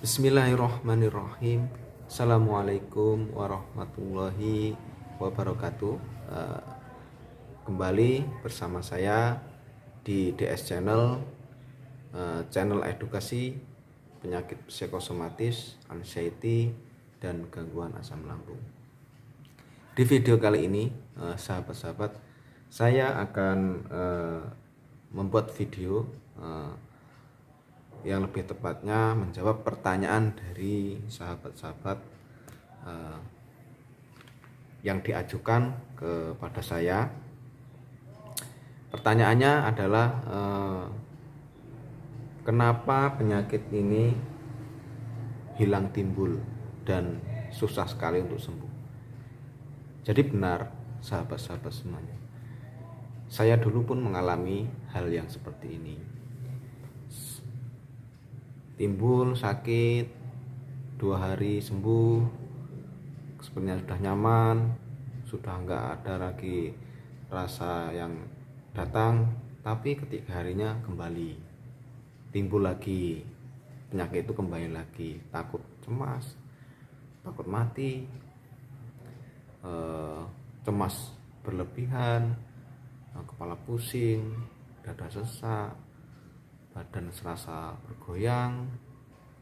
Bismillahirrahmanirrahim. Assalamualaikum warahmatullahi wabarakatuh. Kembali bersama saya di DS Channel, channel edukasi penyakit psikosomatis, anxiety, dan gangguan asam lambung. Di video kali ini, sahabat-sahabat, saya akan membuat video yang lebih tepatnya menjawab pertanyaan dari sahabat-sahabat yang diajukan kepada saya. Pertanyaannya adalah kenapa penyakit ini hilang timbul dan susah sekali untuk sembuh. Jadi benar sahabat-sahabat semuanya, saya dulu pun mengalami hal yang seperti ini. Timbul sakit, 2 hari sembuh, sebenarnya sudah nyaman, sudah enggak ada lagi rasa yang datang, tapi ketika harinya kembali timbul lagi, penyakit itu kembali lagi, takut, cemas, takut mati, cemas berlebihan, kepala pusing, dada sesak, badan serasa bergoyang,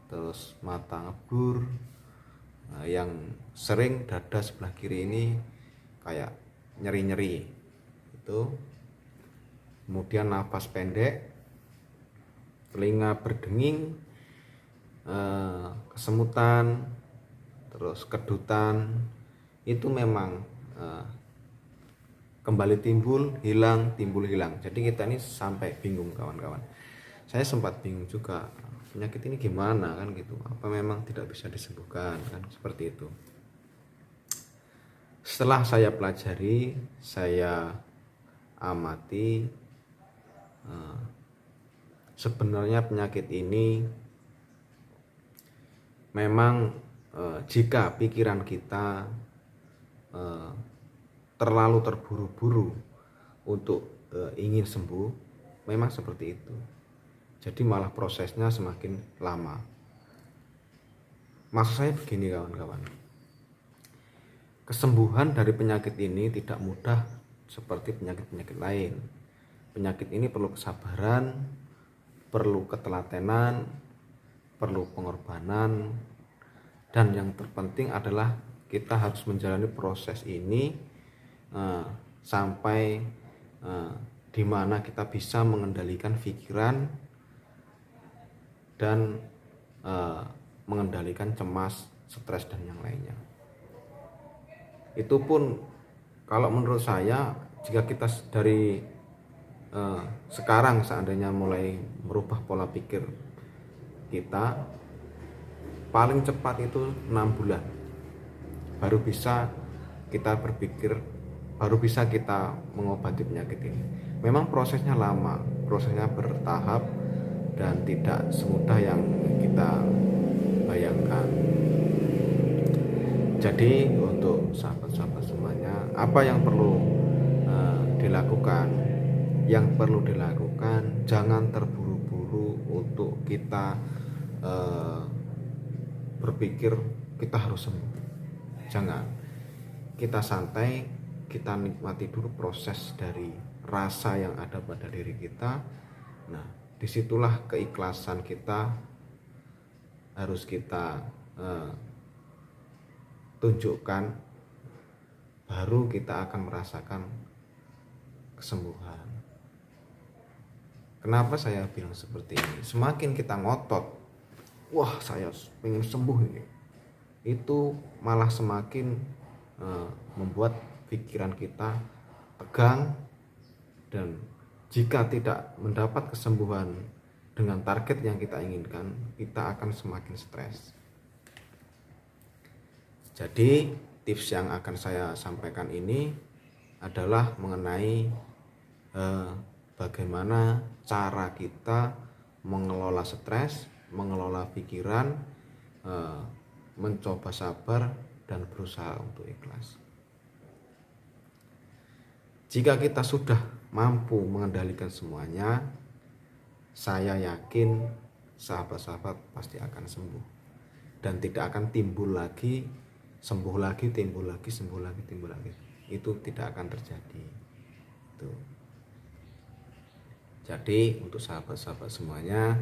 terus mata ngebur, yang sering dada sebelah kiri ini kayak nyeri-nyeri itu, kemudian nafas pendek, telinga berdenging, kesemutan, terus kedutan, itu memang kembali timbul, hilang, timbul, hilang. Jadi kita ini sampai bingung kawan-kawan. Saya sempat bingung juga, penyakit ini gimana kan gitu, apa memang tidak bisa disembuhkan kan, seperti itu. Setelah saya pelajari, saya amati, sebenarnya penyakit ini memang jika pikiran kita terlalu terburu-buru untuk ingin sembuh, memang seperti itu. Jadi malah prosesnya semakin lama. Maksud saya begini kawan-kawan, kesembuhan dari penyakit ini tidak mudah seperti penyakit-penyakit lain. Penyakit ini perlu kesabaran, perlu ketelatenan, perlu pengorbanan, dan yang terpenting adalah kita harus menjalani proses ini sampai di mana kita bisa mengendalikan pikiran dan mengendalikan cemas, stres, dan yang lainnya. Itu pun kalau menurut saya, jika kita dari sekarang seandainya mulai merubah pola pikir kita, paling cepat itu 6 bulan baru bisa kita berpikir, baru bisa kita mengobati penyakit ini. Memang prosesnya lama, prosesnya bertahap, dan tidak semudah yang kita bayangkan. Jadi untuk sahabat-sahabat semuanya, apa yang perlu dilakukan? Yang perlu dilakukan, jangan terburu-buru untuk kita berpikir kita harus sembuh. Jangan. Kita santai, kita nikmati dulu proses dari rasa yang ada pada diri kita. Nah, disitulah keikhlasan kita harus kita tunjukkan, baru kita akan merasakan kesembuhan. Kenapa saya bilang seperti ini? Semakin kita ngotot, wah saya pengen sembuh ini, itu malah semakin membuat pikiran kita tegang, dan jika tidak mendapat kesembuhan dengan target yang kita inginkan, kita akan semakin stres. Jadi tips yang akan saya sampaikan ini adalah mengenai bagaimana cara kita mengelola stres, mengelola pikiran, mencoba sabar, dan berusaha untuk ikhlas. Jika kita sudah mampu mengendalikan semuanya, saya yakin sahabat-sahabat pasti akan sembuh. dan tidak akan timbul lagi, sembuh lagi, timbul lagi, sembuh lagi, timbul lagi. Itu tidak akan terjadi. Itu. Jadi untuk sahabat-sahabat semuanya,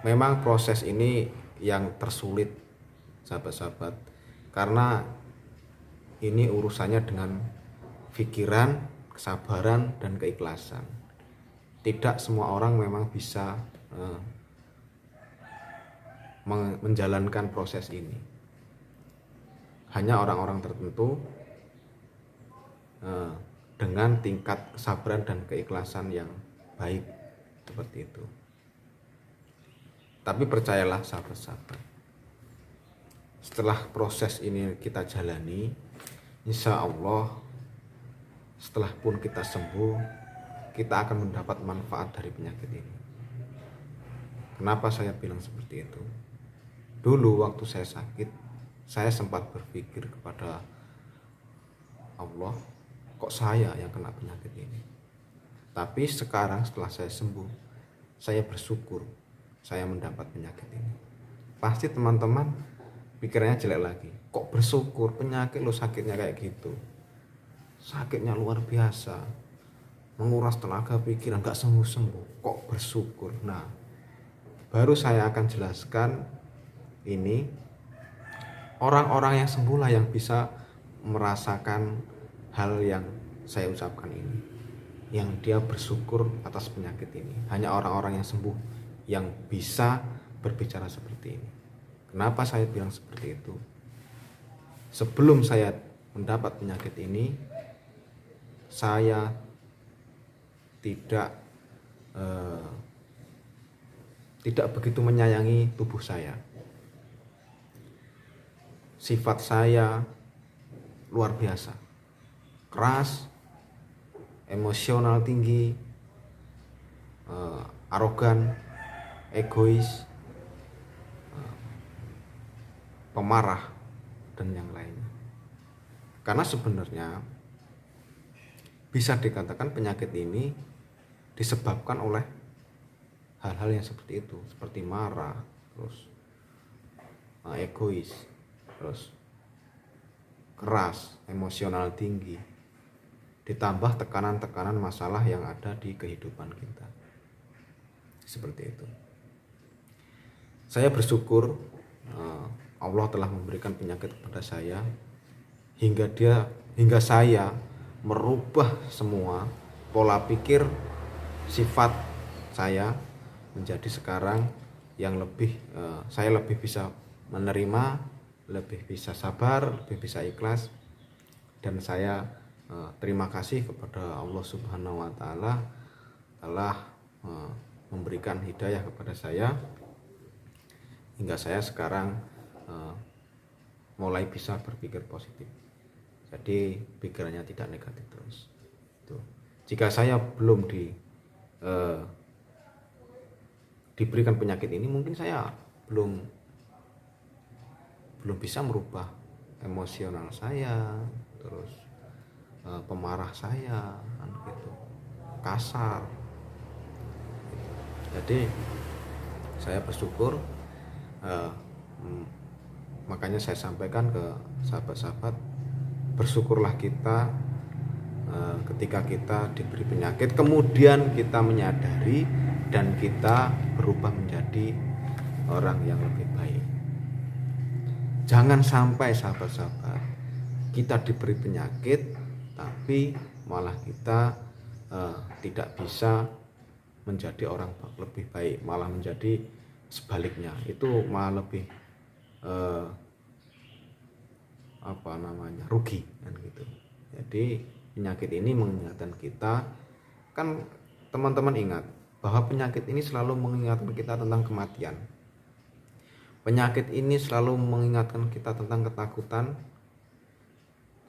memang proses ini yang tersulit sahabat-sahabat, karena ini urusannya dengan pikiran, kesabaran, dan keikhlasan. Tidak semua orang memang bisa menjalankan proses ini. Hanya orang-orang tertentu dengan tingkat kesabaran dan keikhlasan yang baik, seperti itu. Tapi percayalah sahabat-sahabat, setelah proses ini kita jalani, insya Allah setelah pun kita sembuh, kita akan mendapat manfaat dari penyakit ini. Kenapa saya bilang seperti itu? Dulu waktu saya sakit, saya sempat berpikir kepada Allah, kok saya yang kena penyakit ini? Tapi sekarang setelah saya sembuh, saya bersyukur saya mendapat penyakit ini. Pasti teman-teman pikirannya jelek lagi, kok bersyukur, penyakit lo sakitnya kayak gitu, sakitnya luar biasa, menguras tenaga pikiran, gak sembuh-sembuh, kok bersyukur. Nah, baru saya akan jelaskan ini, orang-orang yang sembuh lah yang bisa merasakan hal yang saya ucapkan ini, yang dia bersyukur atas penyakit ini. Hanya orang-orang yang sembuh yang bisa berbicara seperti ini. Kenapa saya bilang seperti itu? Sebelum saya mendapat penyakit ini, saya tidak begitu menyayangi tubuh saya. Sifat saya luar biasa, keras, emosional tinggi, arogan, egois, pemarah, dan yang lainnya. Karena sebenarnya bisa dikatakan penyakit ini disebabkan oleh hal-hal yang seperti itu, seperti marah, terus egois, terus keras, emosional tinggi, ditambah tekanan-tekanan masalah yang ada di kehidupan kita. Seperti itu. Saya bersyukur Allah telah memberikan penyakit kepada saya hingga saya merubah semua pola pikir, sifat saya menjadi sekarang yang saya lebih bisa menerima, lebih bisa sabar, lebih bisa ikhlas, dan saya terima kasih kepada Allah Subhanahu wa taala telah memberikan hidayah kepada saya hingga saya sekarang mulai bisa berpikir positif. Jadi pikirannya tidak negatif terus. Tuh. Jika saya belum diberikan penyakit ini, mungkin saya belum bisa merubah emosional saya, terus pemarah saya, kan gitu, kasar. Jadi saya bersyukur, makanya saya sampaikan ke sahabat-sahabat, bersyukurlah kita ketika kita diberi penyakit, kemudian kita menyadari dan kita berubah menjadi orang yang lebih baik. Jangan sampai sahabat-sahabat kita diberi penyakit tapi malah kita tidak bisa menjadi orang lebih baik, malah menjadi sebaliknya, itu malah lebih rugi kan gitu. Jadi penyakit ini mengingatkan kita, kan teman-teman ingat bahwa penyakit ini selalu mengingatkan kita tentang kematian. Penyakit ini selalu mengingatkan kita tentang ketakutan.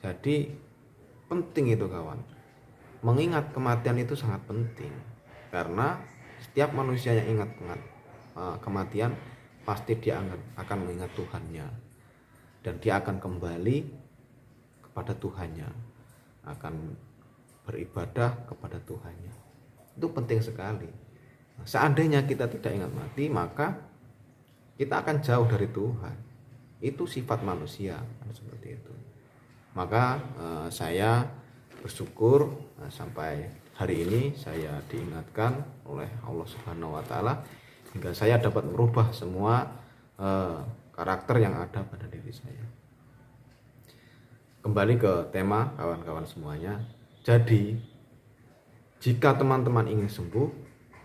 Jadi penting itu kawan, mengingat kematian itu sangat penting, karena setiap manusia yang ingat kematian pasti dia akan mengingat Tuhannya, dan dia akan kembali kepada Tuhannya, akan beribadah kepada Tuhannya. Itu penting sekali. Seandainya kita tidak ingat mati, maka kita akan jauh dari Tuhan. Itu sifat manusia, kan seperti itu. Maka saya bersyukur sampai hari ini saya diingatkan oleh Allah Subhanahu wa taala hingga saya dapat merubah semua karakter yang ada pada diri saya. Kembali ke tema kawan-kawan semuanya. Jadi jika teman-teman ingin sembuh,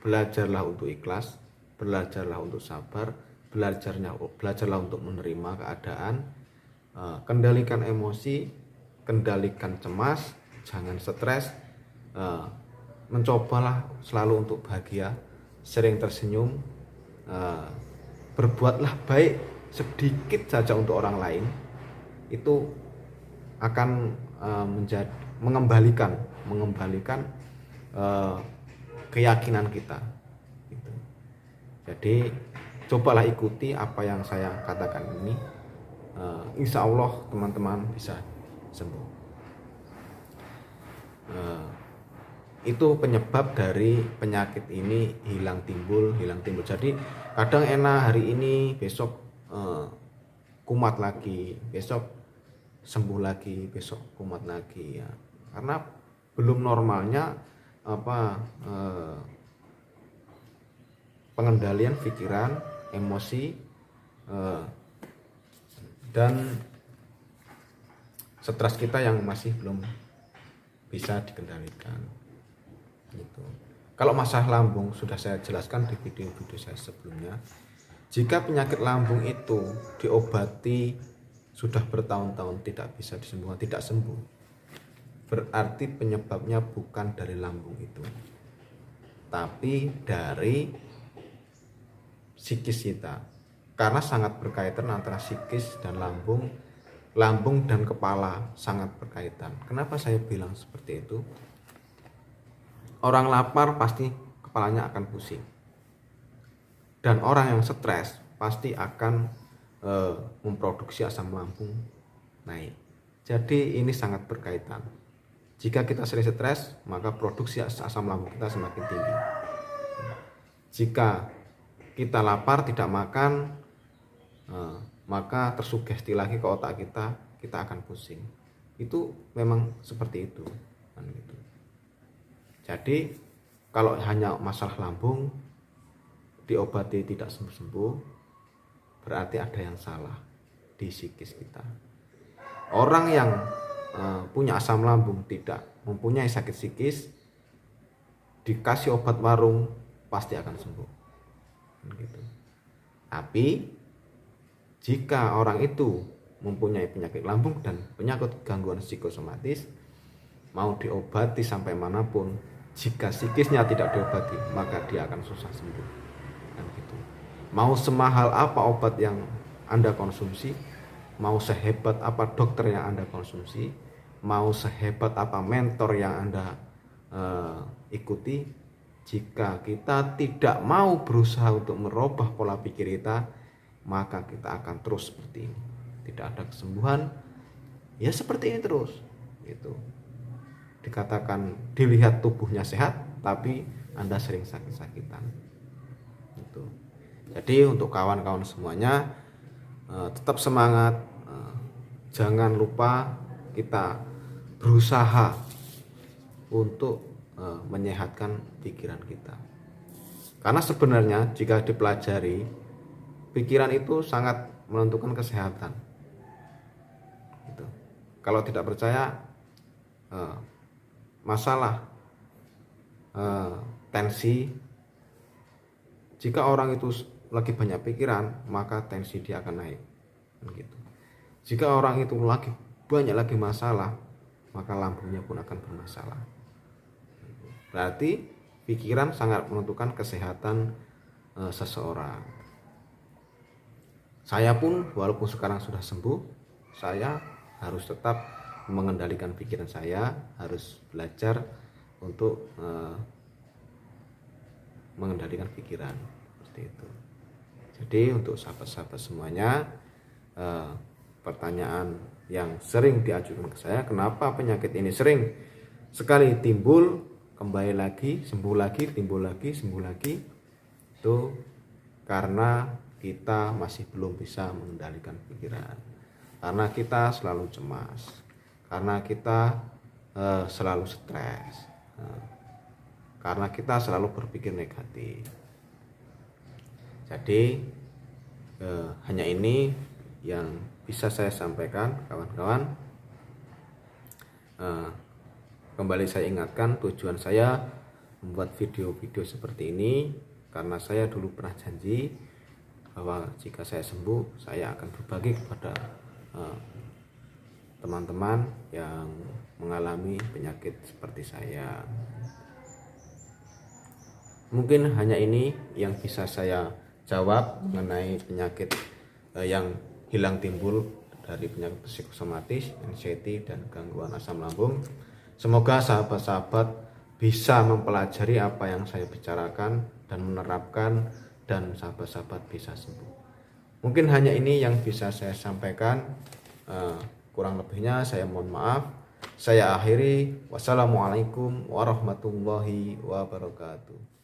belajarlah untuk ikhlas, belajarlah untuk sabar, belajarlah untuk menerima keadaan, kendalikan emosi, kendalikan cemas, jangan stres, mencobalah selalu untuk bahagia, sering tersenyum, berbuatlah baik sedikit saja untuk orang lain. Itu akan mengembalikan keyakinan kita gitu. Jadi cobalah ikuti apa yang saya katakan ini, insya Allah teman-teman bisa sembuh. Itu penyebab dari penyakit ini hilang timbul. Jadi kadang enak hari ini, besok kumat lagi, besok sembuh lagi, besok kumat lagi ya. Karena belum normalnya pengendalian pikiran, emosi, dan stres kita yang masih belum bisa dikendalikan gitu. Kalau masalah lambung sudah saya jelaskan di video-video saya sebelumnya. Jika penyakit lambung itu diobati sudah bertahun-tahun tidak bisa disembuhkan, tidak sembuh, berarti penyebabnya bukan dari lambung itu, tapi dari psikis kita. Karena sangat berkaitan antara psikis dan lambung dan kepala sangat berkaitan. Kenapa saya bilang seperti itu? Orang lapar pasti kepalanya akan pusing, dan orang yang stres pasti akan memproduksi asam lambung naik. Jadi ini sangat berkaitan. Jika kita sering stres, maka produksi asam lambung kita semakin tinggi. Jika kita lapar tidak makan, maka tersugesti lagi ke otak kita akan pusing. Itu memang seperti itu kan gitu. Jadi kalau hanya masalah lambung diobati tidak sembuh-sembuh, berarti ada yang salah di psikis kita. Orang yang punya asam lambung tidak mempunyai sakit psikis, dikasih obat warung pasti akan sembuh gitu. Tapi jika orang itu mempunyai penyakit lambung dan penyakit gangguan psikosomatis, mau diobati sampai manapun, jika psikisnya tidak diobati, maka dia akan susah sembuh kan gitu. Mau semahal apa obat yang Anda konsumsi, mau sehebat apa dokter yang Anda konsumsi, mau sehebat apa mentor yang Anda ikuti, jika kita tidak mau berusaha untuk merubah pola pikir kita, maka kita akan terus seperti ini. Tidak ada kesembuhan, ya seperti ini terus gitu. Dikatakan dilihat tubuhnya sehat, tapi Anda sering sakit-sakitan gitu. Jadi untuk kawan-kawan semuanya, tetap semangat, jangan lupa kita berusaha untuk menyehatkan pikiran kita. Karena sebenarnya jika dipelajari, pikiran itu sangat menentukan kesehatan. Gitu. Kalau tidak percaya, masalah tensi, jika orang itu lagi banyak pikiran, maka tensi dia akan naik gitu. Jika orang itu lagi banyak lagi masalah, maka lambungnya pun akan bermasalah. Berarti pikiran sangat menentukan kesehatan seseorang. Saya pun walaupun sekarang sudah sembuh, saya harus tetap mengendalikan pikiran saya, harus belajar untuk mengendalikan pikiran seperti itu. Jadi untuk sahabat-sahabat semuanya, pertanyaan yang sering diajukan ke saya, kenapa penyakit ini sering sekali timbul, kembali lagi, sembuh lagi, timbul lagi, sembuh lagi, itu karena kita masih belum bisa mengendalikan pikiran, karena kita selalu cemas, karena kita selalu stres, karena kita selalu berpikir negatif. Jadi hanya ini yang bisa saya sampaikan, kawan-kawan. Kembali saya ingatkan, tujuan saya membuat video-video seperti ini karena saya dulu pernah janji bahwa jika saya sembuh, saya akan berbagi kepada teman-teman yang mengalami penyakit seperti saya. Mungkin hanya ini yang bisa saya jawab mengenai penyakit yang hilang timbul dari penyakit psikosomatis, anxiety, dan gangguan asam lambung. Semoga sahabat-sahabat bisa mempelajari apa yang saya bicarakan dan menerapkan, dan sahabat-sahabat bisa sembuh. Mungkin hanya ini yang bisa saya sampaikan. Kurang lebihnya saya mohon maaf. Saya akhiri. Wassalamualaikum warahmatullahi wabarakatuh.